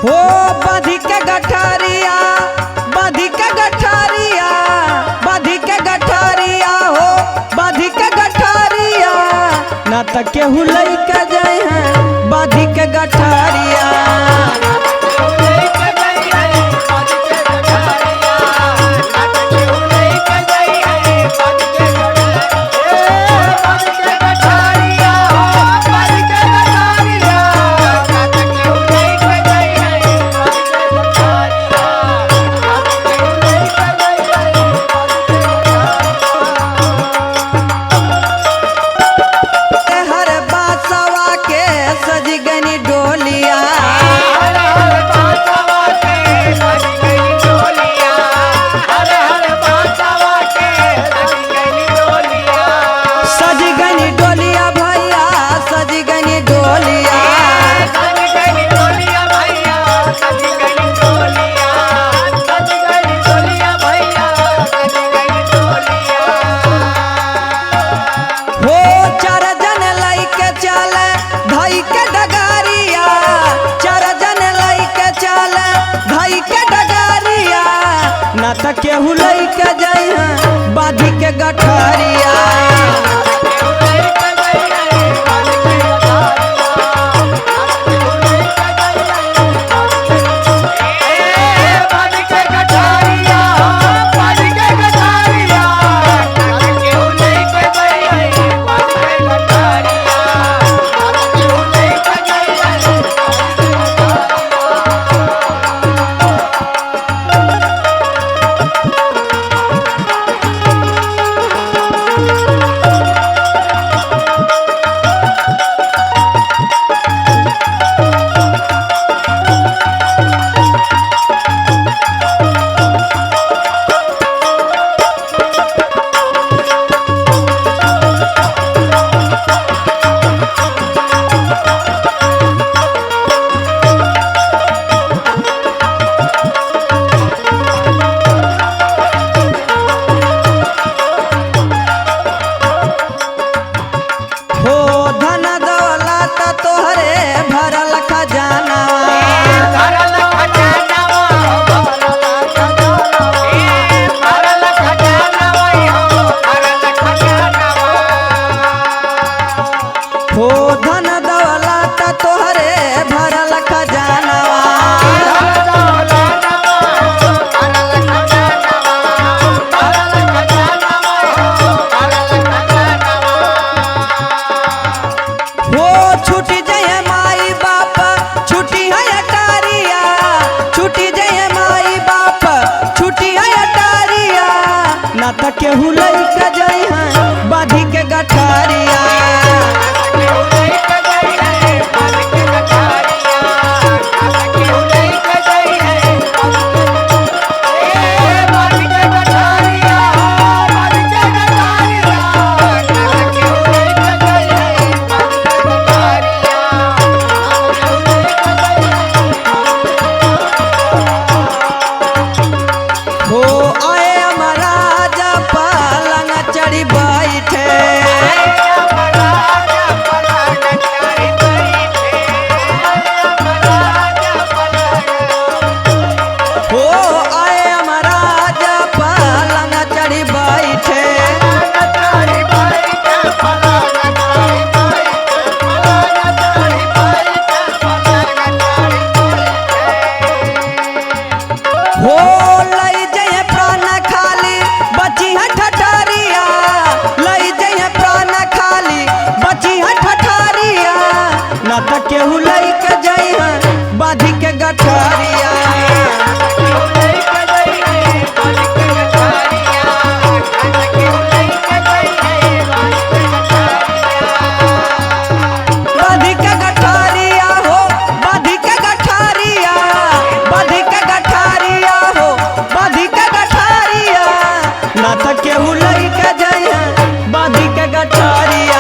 हो बाधी के गठरिया, बाधी के गठरिया, बाधी के गठरिया हो, बाधी के गठरिया ना त केहू लइका जाए हैं बाधी के गठरिया। ना त केहू लइका जाए हैं बाधी के गठरिया। हो धन दौलत तोहरे भरल खजानवा, हो छुटी जय माई बाप छुटी है अटारिया, छुटी जय माई बाप छुटी है अटारिया ना त केहू लइका जाए हैं बाधी के गठरिया। हो आए महाराजा पलंग चढ़ी बैठे, हो आए महाराजा पलंग चढ़ी बैठे, हो लई जय प्राण खाली बची है ठठरिया, लई जय प्राण खाली बची है ठठरिया ना त केहू लइका जाए हैं बाधी के गठरिया। बाधी के गठरिया हो, बाधी के गठरिया, बाधी के गठरिया हो, बाधी के गठरिया ना त केहू लइका जाए हैं बाधी के गठरिया।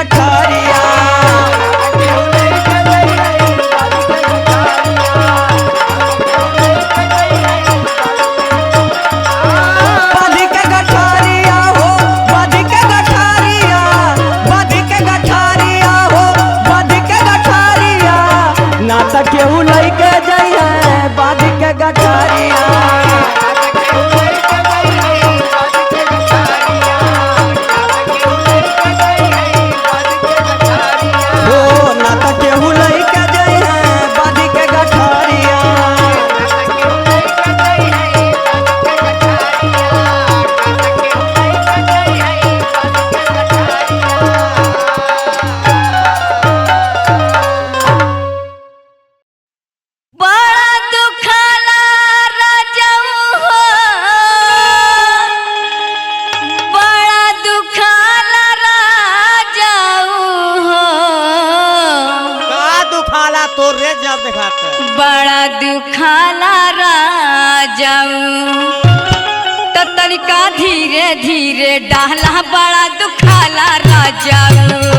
गठरिया बाधी के गठरिया हो बाधी के गठरिया बाधी के गठरिया हो बाधी के गठरिया ना त केहू लइके जइहे बाधी के गठरिया बड़ा दुखाला राजाऊ तो तनिका धीरे धीरे डाला बड़ा दुखाला राजाऊ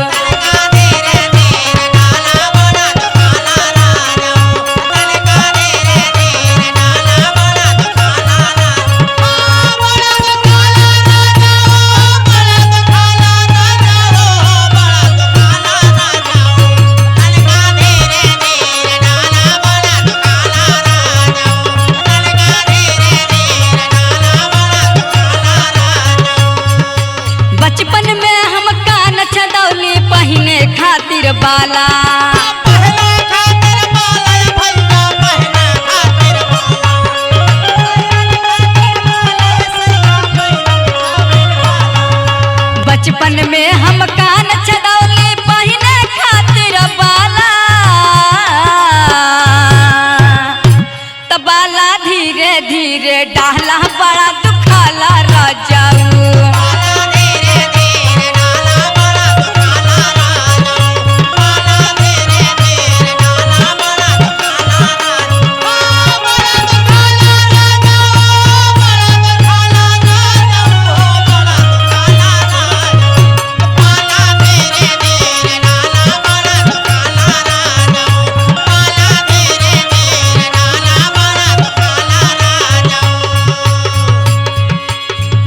बचपन में हम कान छदौली पहिने खातिर बाला बचपन में हम कान छदौली पहिने खातिर बाला तबाला धीरे धीरे डाला बड़ा दुखाला राजाऊ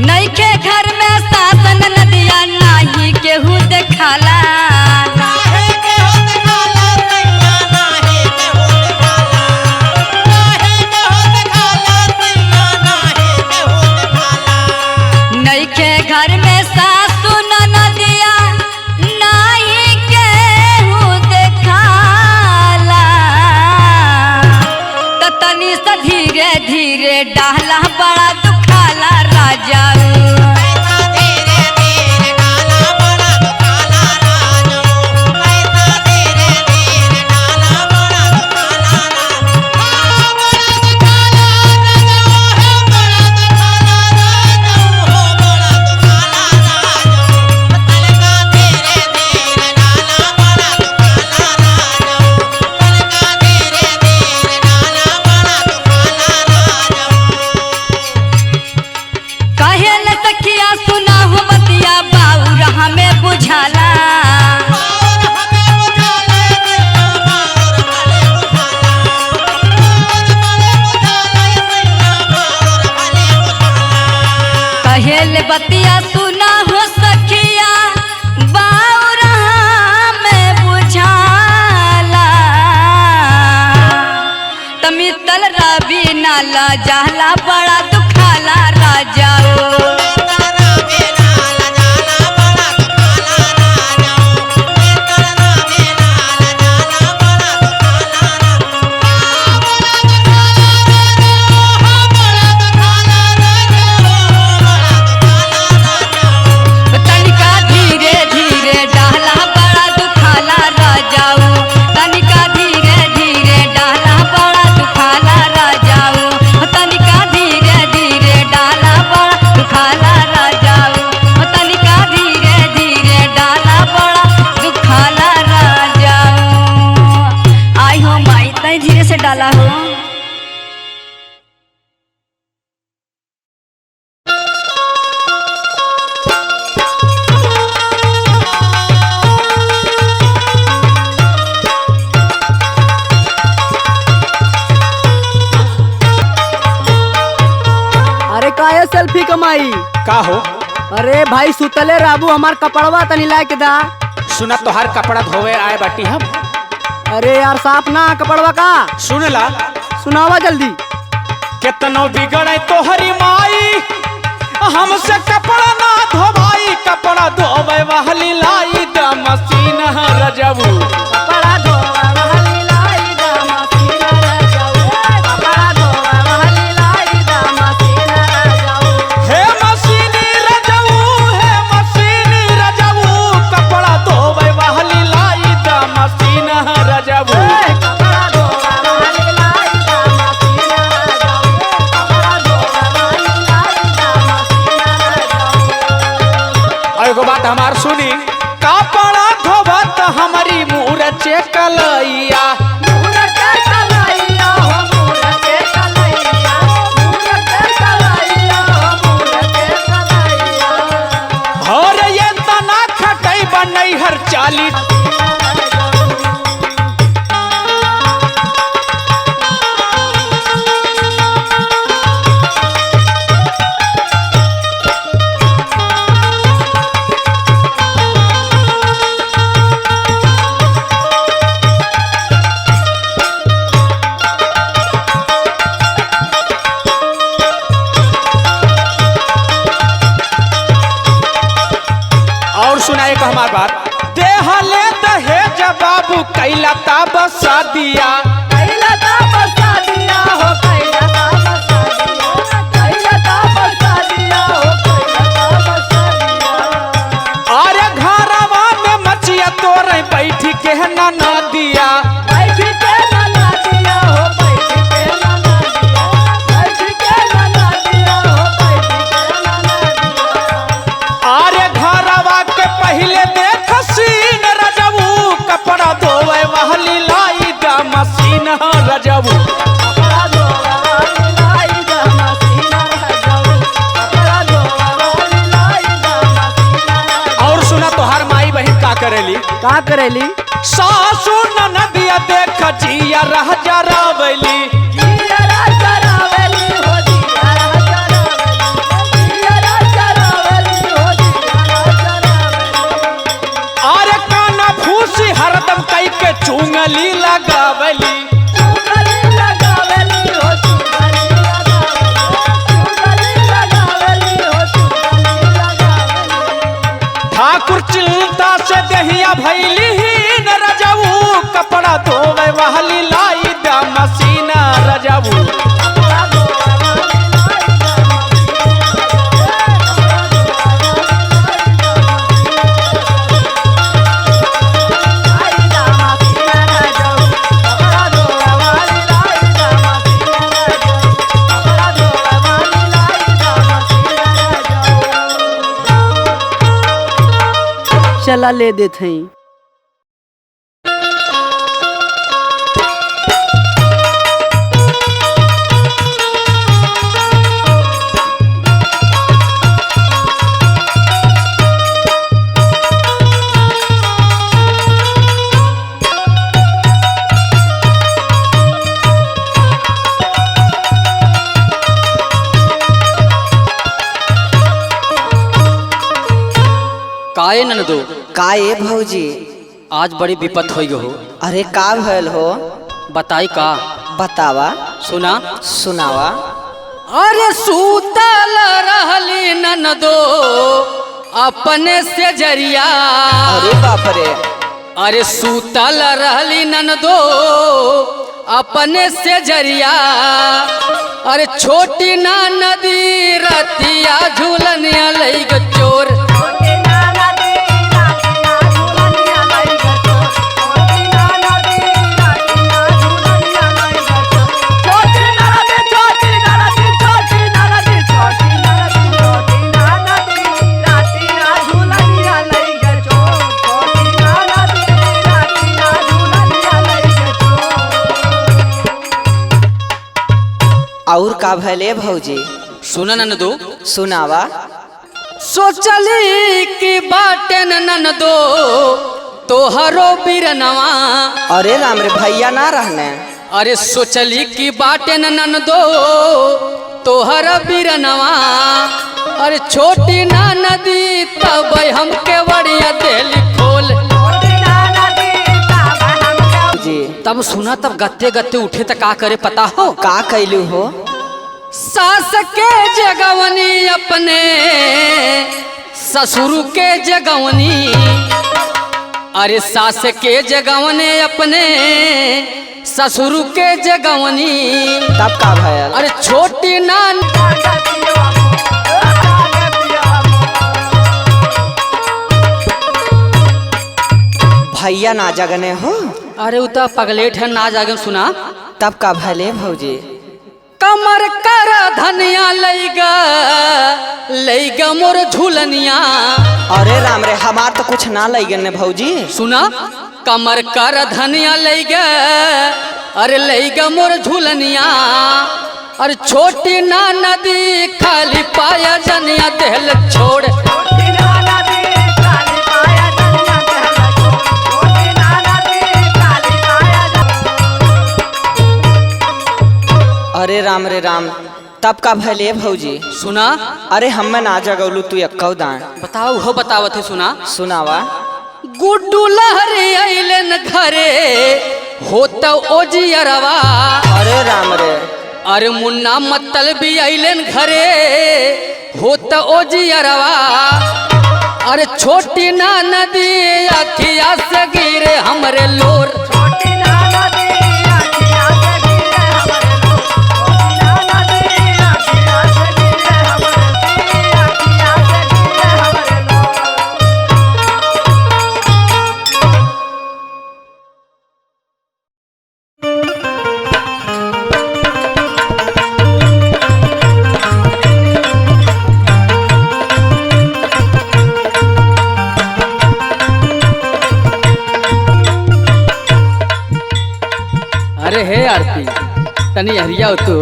नइखे घर में सासन नदिया नाही केहू देखाला नइखे घर में सासन नदिया नाही केहू देखाला तो तनी से धीरे धीरे डाला बड़ा दुखाला राजाऊ कहेल बतिया सुना हो सखिया बाउरा में बुझाला तमितल रवि नाला जाला बड़ा दुखाला राजाओ खाला भाई। का हो? अरे भाई सुतले राबू हमार कपड़वा तनी लाए के दा। सुना तोहार कपड़ा धोवे आए बाटी हम। अरे यार साफ ना कपड़वा का। सुनला सुनावा जल्दी। केतनो बिगड़े तोहरी माई, हमसे कपड़ा ना धोवाई, कपड़ा धोवे वाली लाई द मशीन रजबू। कपड़ा धोवा वाली लाई दा मशीन रजबू। कपड़ा धोवा वाली लाई दा मशीन रजबू। हे मशीनी रजबू, हे मशीनी रजबू, कपड़ा धोवे वाली लाई द मशीन रजबू। कपड़ा धोवा वाली लाई दा मशीन रजबू। कपड़ा धोवा वाली लाई दा मशीन रजबू। एगो बात हमार सुनी, कपड़ा धोवत हमारी मूरचे कलैया। मूरते कलैया हो मूरते कलैया। मूरते कलैया हो मूरते कलैया। और ये तना खटई बनई हर चाली। और सुना एक हमार बात, देहले दहेज बाबू कैला ताब शादिया। कैला ता बसा दिया हो कैला ता बसा दिया। कैला ता बसा दिया हो कैला ता बसा दिया। अरे घरवा में मचिया तोरे बैठ के ना दिया। बैठ के ना दिया हो बैठ के ना दिया। बैठ के ना दिया हो बैठ के ना दिया। अरे घरवा के पहले देख सीन रजबू, कपड़ा धोवे वाली लाई द मशीन रजबू। कपड़ा धोवा वाली लाई दा मशीन रजबू। कपड़ा धोवा वाली लाई दा मशीन रजबू। और सुना तोहार माई बहन का करेली, का करेली? सासू ननदिया देख जिया रह जरावली। जियरा चरावली हो जियरा चरावली। जियरा चरावली हो जियरा चरावली। अरे काना फूसी हरदम कई के चुंगली लगावली। चुगली लगावली हो चुगली लगावली। चुगली लगावली हो चुगली लगावली। ठाकुर चिंता से दहिया भैली हीन रजबू, कपड़ा धोवे वाली लाई द मशीन रजबू। कपड़ा धोवा वाली लाई दा मशीन रजबू। कपड़ा धोवा वाली लाई दा मशीन रजबू। कपड़ा धोवा वाली लाई दा मशीन रजबू। चला ले देते हैं। काहे ननदो का ए भौजी? आज बड़ी विपत हो गई हो। अरे का भयल हो? बताई का? बतावा सुना। सुनावा। अरे सूतल रहली ननदो अपने से जरिया। अरे बाप रे। अरे सूतल रहली ननदो अपने से जरिया। अरे छोटी ना नदी रतिया झूलनिया लई ग चोर। और का भले भौजी? सुना ननदो। सुनावा। सोचली कि बाटे ननदो तोहरो बिरनवा। अरे राम रे भैया ना रहने। अरे सोचली कि बाटे ननदो तोहर बिरनवा। अरे छोटी ना नदी तब हमके बड़िया दिल खोल। जी तब सुना तब गत्ते गत्ते उठे तो का करे पता हो? का कैलू हो? सास के जगवनी अपने ससुर के जगवनी। अरे सास के जगवने अपने ससुर के जगवनी। तब का भयल? अरे छोटी ना भैया ना जगने हो? अरे उता पगलेट है ना जागे सुना। तब का भले भौजी? कमर कर धनिया लैगा मोर झूलनिया। अरे राम रे हमार तो कुछ ना लगे ने भौजी। सुना कमर कर धनिया लैगा अरे लैगा मोर झूलनिया। अरे छोटी ना नदी खाली पाया जनिया दिल छोड़। अरे राम रे राम तब का भले भौजी? सुना अरे हम ना जगौलू तू यक्कौ दान। बताओ हो बतावत है सुना। सुनावा। गुड्डू लहरी अइलन घरे होता ओजियरवा। अरे राम रे। अरे मुन्ना मतल भी अइलन घरे होता ओजियरवा। अरे छोटी ना नदी अखिया से गिरे हमरे लोर। अरे हे आरती तनी हरिया हो तू।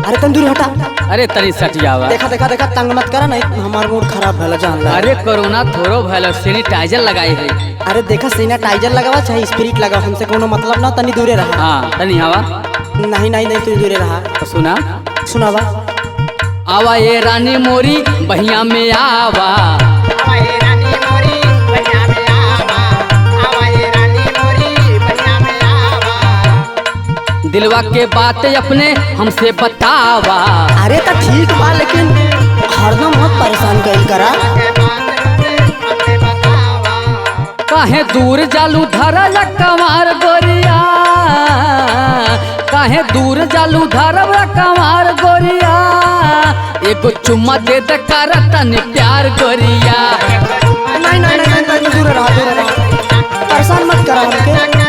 अरे तंदूरी हटा। अरे तनी सटियावा। देखा देखा देखा तंग मत करा नहीं हमार मूड खराब भला जान ला। अरे कोरोना थोड़ो भैल सैनिटाइजर लगाई है। अरे देखा सैनिटाइजर लगावा चाहे स्पिरिट लगा हमसे कोनो मतलब ना तनी दूरे रहा। हाँ तनी हवा। नहीं नहीं नहीं तू दूरे रहा। तो सुना सुनावा। आवा ये रानी मोरी बहिया में आवा। दिलवा के बात अपने हमसे बतावा। अरे तो ठीक बा लेकिन हरदम मत परेशान कइल करा। काहे दूर जालू धरल कमार गोरिया। काहे दूर जालू धरल कमार गोरिया। एगो चुम्मा दे दे कर तनी प्यार गोरिया। नहीं नहीं नहीं नहीं दूर रहा दूर रहा। परेशान मत करा हमके।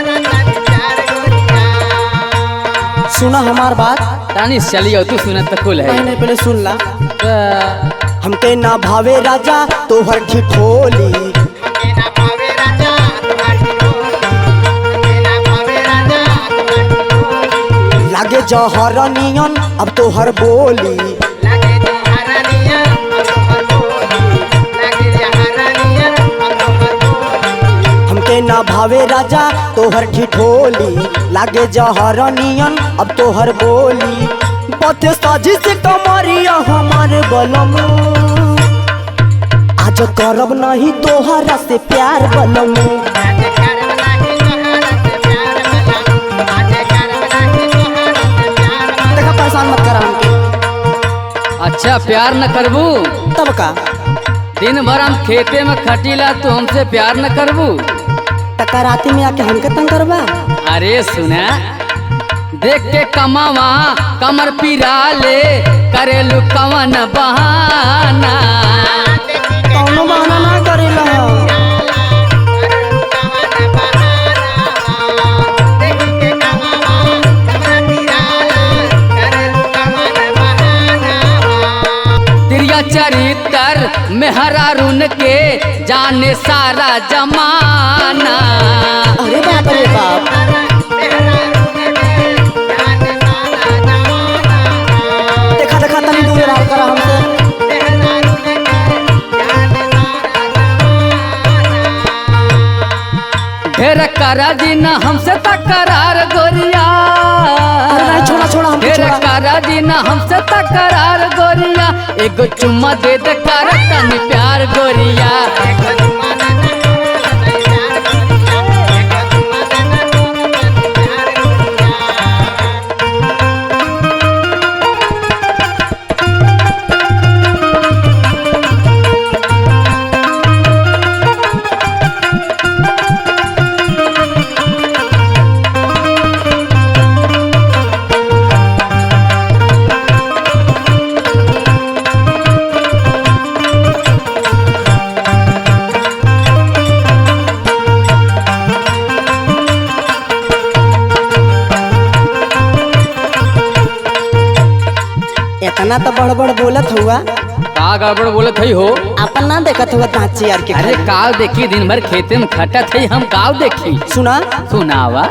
सुना हमार बात। तानी चलियो तू सुना तो कुल है। नहीं पहले सुन ला। हमके ना भावे राजा तोहर ठिठोली। लागे जहर नियन अब तोहर बोली। हमके ना भावे राजा तोहर ठिठोली। लागे जहर नियन अब तोहर बोली। पथे साजी से कमरिया हमार बलम। आज करब नहीं तोहरा से प्यार बलम। देखा परेशान मत करा हमके। अच्छा प्यार न करबू तब का दिन भर हम खेते में खटीला तो हमसे प्यार न करबू। टकराती में आके हमके तंग करबा। अरे सुना देख के कमावा कमर पिरा ले करेलू कवन बहाना। कौनो बहाना ना करेला। तिरिया चरित्र मेहरारून के जाने सारा जमाना। अरे बाप रे बाप। देखा देखा तनी दूर रहा करा हमसे। ढेर करा दीना हमसे तकरार गोरिया। अरे नहीं, छोड़ा छोड़ा हमको ढेर छोड़ा। करा दीना हमसे तकरार गोरिया। एगो चुम्मा दे दे कर तनी प्यार गोरिया। इतना तो बड़ बड़ बोलत हुआ, का गड़बड़ बोलत हई हो? अपन ना देखत हुआ दांत यार के। अरे काव देखी दिन भर खेते में खटत हई, हम काव देखी। सुना सुनावा।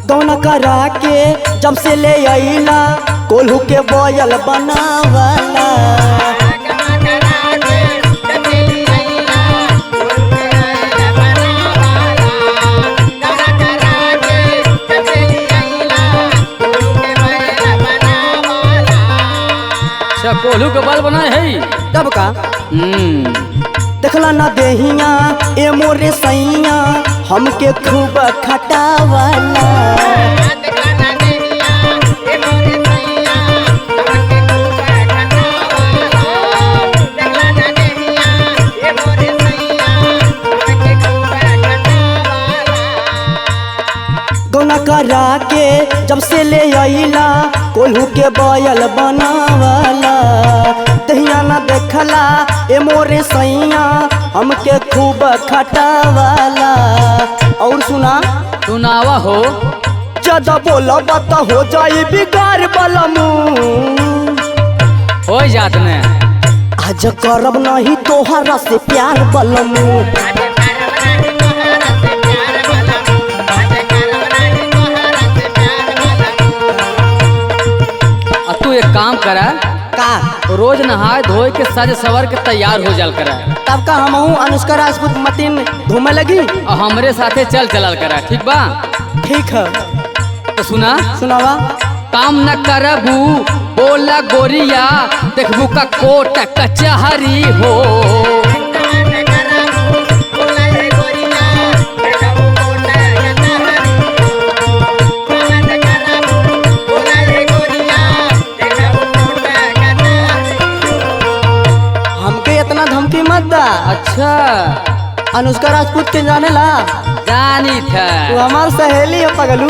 गौना करा के जब से ले आईला कोल्हू के बोयल बनावाला। अच्छा कोल्हू के बाल बनाए हई? तब का देखला ना देहिया ए मोरे सैया हमके खूब खटावाला। गौना करा के जब से ले आईला कोल्हू के बोयल बनावाला। दहिया ना देखला ए मोरे सैया हमके खूब खटावाला। और सुना सुनावा हो। ज्यादा बोला बात हो जाई बिगाड़ बलमू। हो जात ने आज करब नहीं तोहरा से प्यार बलमू। तू एक काम करा, का रोज नहाए धोए के सज सवर के तैयार हो जाल करा। तब का हमहू अनुष्का राजपूत मतीन घूमे लगी। और हमरे साथे चल चलल करा, ठीक बा? ठीक है, तो सुना। सुनावा। काम न करबू बोला गोरिया, देखबू का कोट कचहरी हो। हमके इतना धमकी मत दा। अच्छा अनुष्का राजपूत के जाने ला? जानी था। तू हमार सहेली है पगलू।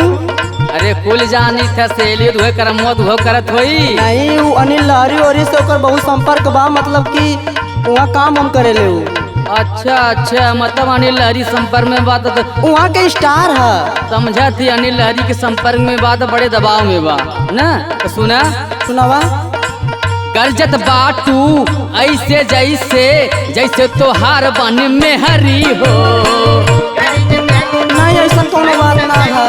अरे कुल जानी था, सहेली दुहे करम दुहो करत होई। नहीं, वो अनिल लहरी और से ओकर बहुत संपर्क बा, मतलब कि वहाँ काम हम करे ले। अच्छा अच्छा, मतलब अनिल लहरी संपर्क में बात तो वहाँ के स्टार है। समझा थी। अनिल लहरी के संपर्क में बात बड़े दबाव में बा ना। तो सुना। सुनावा। करजत बाटू ऐसे जैसे जैसे तोहार बन में हरी हो। नहीं, ऐसा कोनो बात ना है।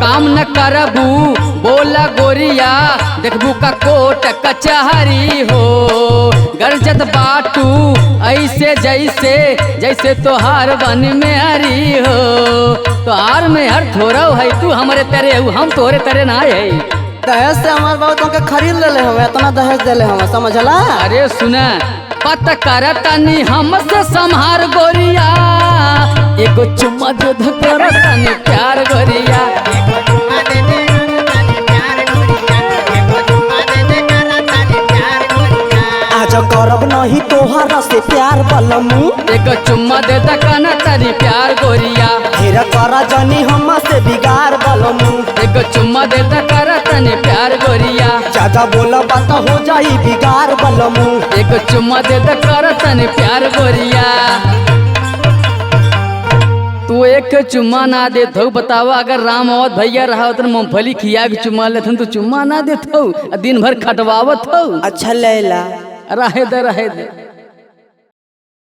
काम न करबू बोला गोरिया, देखबू का कोट कचहरी हो। गरजत बाटू ऐसे जैसे जैसे तोहार बन में हरी हो। तोहार में हर थोड़ा है, तू हमारे तेरे हो, हम तोरे तेरे ना है। दहेज से हमारे बाबू तुमके खरीद ले हमें, इतना दहेज दे हमें, समझला? अरे सुना, पता कर तनी हमसे संहार गोरिया। एगो चुम्मा दे धकर तनी प्यार गोरिया। आज करब नहीं तोहरा से प्यार बलमू। एगो चुम्मा दे धकना तनी प्यार गोरिया। फिर करा जानी हम से बिगाड़ बलमू। एगो चुम्मा दे धकर तनी प्यार गोरिया। ज्यादा बोला बात हो जाई बिगाड़ बलमू। एगो चुम्मा दे धकर तनी प्यार गोरिया। तू एक चुम्मा ना देत हो, बतावा अगर राम आवत भैया रहा तो मूंगफली खिया के चुम्मा लेथन, तू चुम्मा ना देत हो, दिन भर खटवावत हो। अच्छा लैला। रहे दे